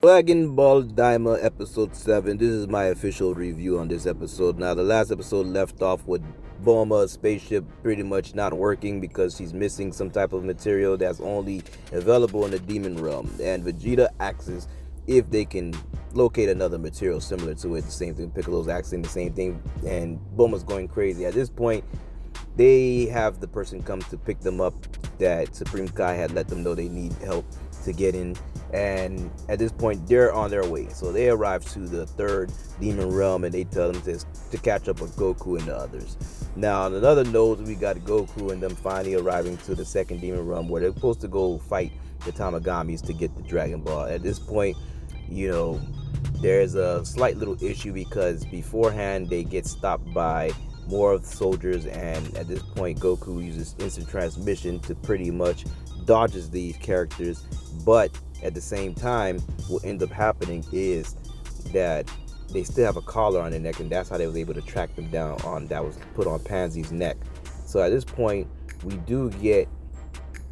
Dragon Ball Daima episode 7. This is my official review on this episode. Now, the last episode left off with Bulma's spaceship pretty much not working because she's missing some type of material that's only available in the demon realm. And Vegeta asks if they can locate another material similar to it. The same thing. Piccolo's asking the same thing. And Bulma's going crazy. At this point, they have the person come to pick them up that Supreme Kai had let them know they need help to get in, and at this point they're on their way. So they arrive to the third demon realm and they tell them to catch up with Goku and the others. Now on another note, we got Goku and them finally arriving to the second demon realm where they're supposed to go fight the Tamagamis to get the Dragon Ball. At this point, you know, there's a slight little issue because beforehand they get stopped by more of the soldiers, and at this point Goku uses instant transmission to pretty much dodges these characters. But at the same time, what ends up happening is that they still have a collar on their neck, and that's how they was able to track them down. On that was put on Pansy's neck. So at this point we do get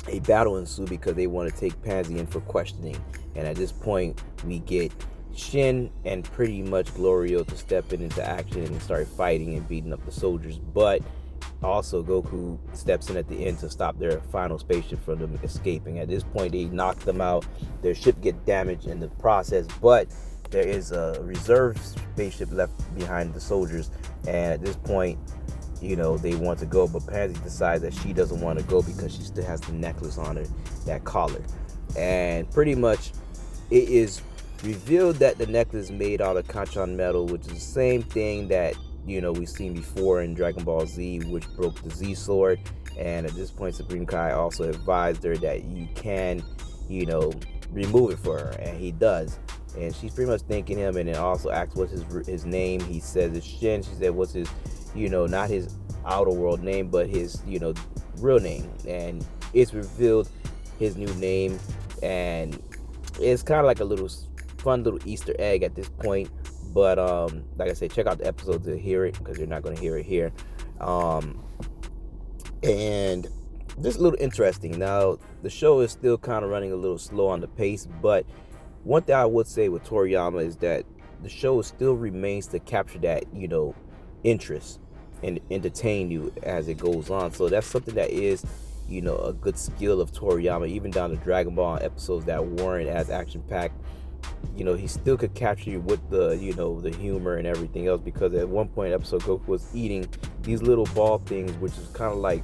a battle ensue because they want to take Pansy in for questioning, and at this point we get Shin and pretty much Glorio to step into action and start fighting and beating up the soldiers. But also Goku steps in at the end to stop their final spaceship from them escaping. At this point they knock them out. Their ship get damaged in the process, but there is a reserve spaceship left behind the soldiers, and at this point, you know, they want to go, but Pansy decides that she doesn't want to go because she still has the necklace on her, that collar. And pretty much it is revealed that the necklace is made out of Kanchan metal, which is the same thing that, you know, we've seen before in Dragon Ball Z, which broke the Z sword. And at this point Supreme Kai also advised her that you can, you know, remove it for her, and he does. And she's pretty much thanking him, and then also asks what's his name. He says it's Shin. She said what's his, you know, not his outer world name, but his, you know, real name. And it's revealed his new name, and it's kind of like a little fun little Easter egg at this point. But like I said, check out the episode to hear it because you're not going to hear it here. And just a little interesting. Now the show is still kind of running a little slow on the pace, but one thing I would say with Toriyama is that the show still remains to capture that, you know, interest and entertain you as it goes on. So that's something that is, you know, a good skill of Toriyama, even down to Dragon Ball episodes that weren't as action packed. You know, he still could capture you with the, you know, the humor and everything else, because at one point episode Goku was eating these little ball things, which is kind of like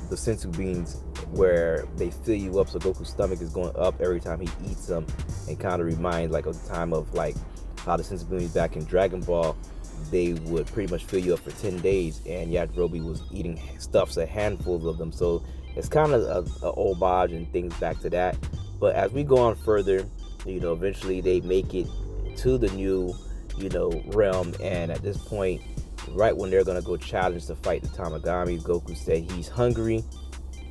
the sensu beans, where they fill you up, so Goku's stomach is going up every time he eats them, and kind of reminds like of the time of like how the sensu beans back in Dragon Ball, they would pretty much fill you up for 10 days, and Yajirobe was eating stuffs, a handful of them. So it's kind of a homage and things back to that. But as we go on further, you know, eventually they make it to the new, you know, realm, and at this point, right when they're gonna go challenge to fight the Tamagami, Goku said he's hungry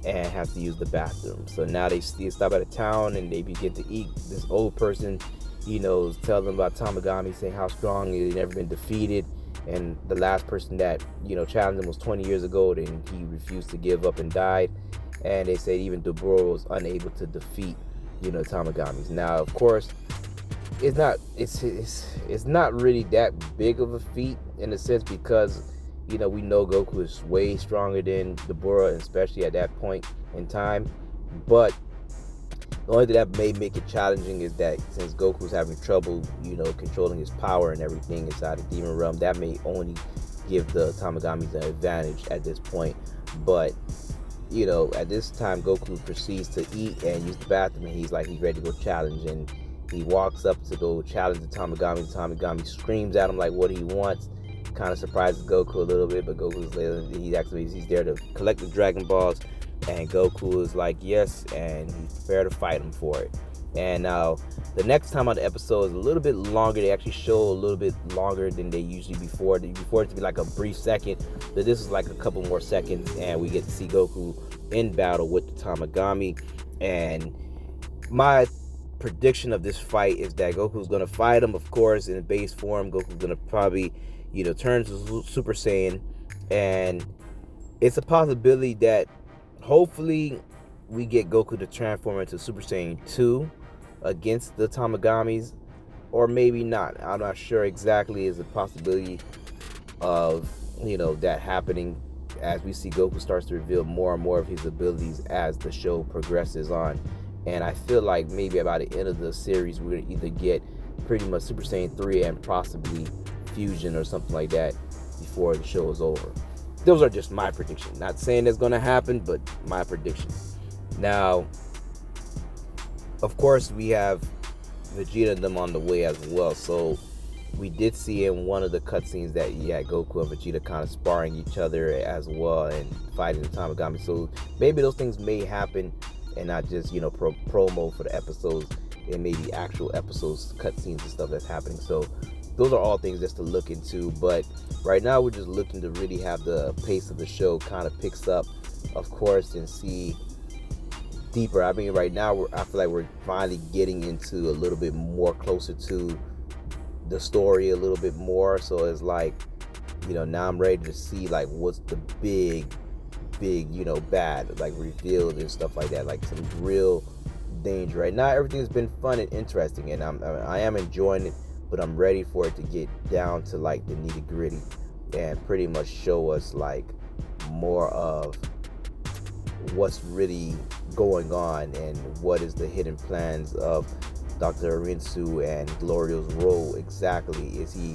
and has to use the bathroom. So now they stop at a town and they begin to eat. This old person, you know, tells them about Tamagami, saying how strong they've never been defeated, and the last person that, you know, challenged him was 20 years ago, and he refused to give up and died. And they said even Dabura was unable to defeat, you know, Tamagamis. Now of course it's not really that big of a feat in a sense, because, you know, we know Goku is way stronger than Dabura, especially at that point in time. But the only thing that may make it challenging is that since Goku's having trouble, you know, controlling his power and everything inside the Demon Realm, that may only give the Tamagamis an advantage at this point. But, you know, at this time Goku proceeds to eat and use the bathroom, and he's ready to go challenge, and he walks up to go challenge the Tamagami. The Tamagami screams at him like what he wants. Kind of surprises Goku a little bit, but he's there to collect the Dragon Balls, and Goku is like yes, and he's prepared to fight him for it. And now the next time on the episode is a little bit longer. They actually show a little bit longer than they usually before. Before it to be like a brief second, but this is like a couple more seconds, and we get to see Goku in battle with the Tamagami. And my prediction of this fight is that Goku's gonna fight him, of course, in base form. Goku's gonna probably, you know, turn to Super Saiyan, and it's a possibility that hopefully we get Goku to transform into Super Saiyan 2 against the Tamagamis. or maybe not. I'm not sure exactly. Is a possibility of, that happening as we see Goku starts to reveal more and more of his abilities as the show progresses on. And I feel like maybe by the end of the series, we're going to either get pretty much Super Saiyan 3 and possibly Fusion or something like that before the show is over. Those are just my predictions. Not saying it's going to happen, but my predictions. Now, of course, we have Vegeta and them on the way as well. So we did see in one of the cutscenes that Goku and Vegeta kind of sparring each other as well and fighting the Tamagami. So maybe those things may happen and not just promo for the episodes. It may be actual episodes, cutscenes and stuff that's happening. So those are all things just to look into. But right now we're just looking to really have the pace of the show kind of picks up, of course, and see deeper. I mean, right now I feel like we're finally getting into a little bit more closer to the story a little bit more. So it's like, now I'm ready to see like what's the big bad like revealed and stuff like that, like some real danger. Right now everything's been fun and interesting, and I am enjoying it, but I'm ready for it to get down to like the nitty gritty and pretty much show us like more of what's really going on and what is the hidden plans of Dr. Arinsu and Glorio's role exactly. Is he,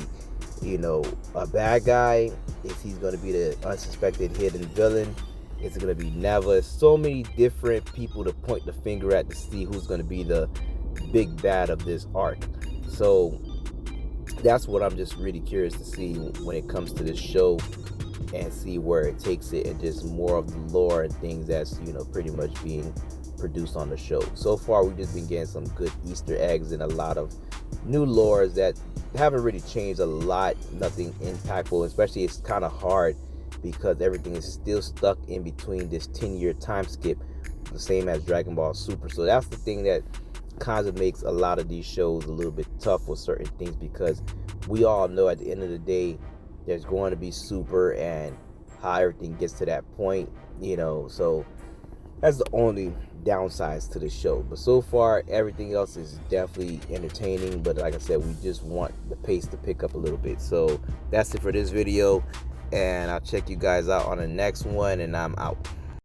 a bad guy? Is he going to be the unsuspected hidden villain? Is it going to be Neva? So many different people to point the finger at to see who's going to be the big bad of this arc. So that's what I'm just really curious to see when it comes to this show, and see where it takes it, and just more of the lore and things that's pretty much being produced on the show. So far we've just been getting some good Easter eggs and a lot of new lores that haven't really changed a lot, nothing impactful. Especially it's kind of hard because everything is still stuck in between this 10-year time skip, the same as Dragon Ball Super. So that's the thing that kind of makes a lot of these shows a little bit tough with certain things, because we all know at the end of the day there's going to be Super, and how everything gets to that point, so that's the only downsides to the show. But so far everything else is definitely entertaining, but like I said, we just want the pace to pick up a little bit. So that's it for this video, and I'll check you guys out on the next one, and I'm out.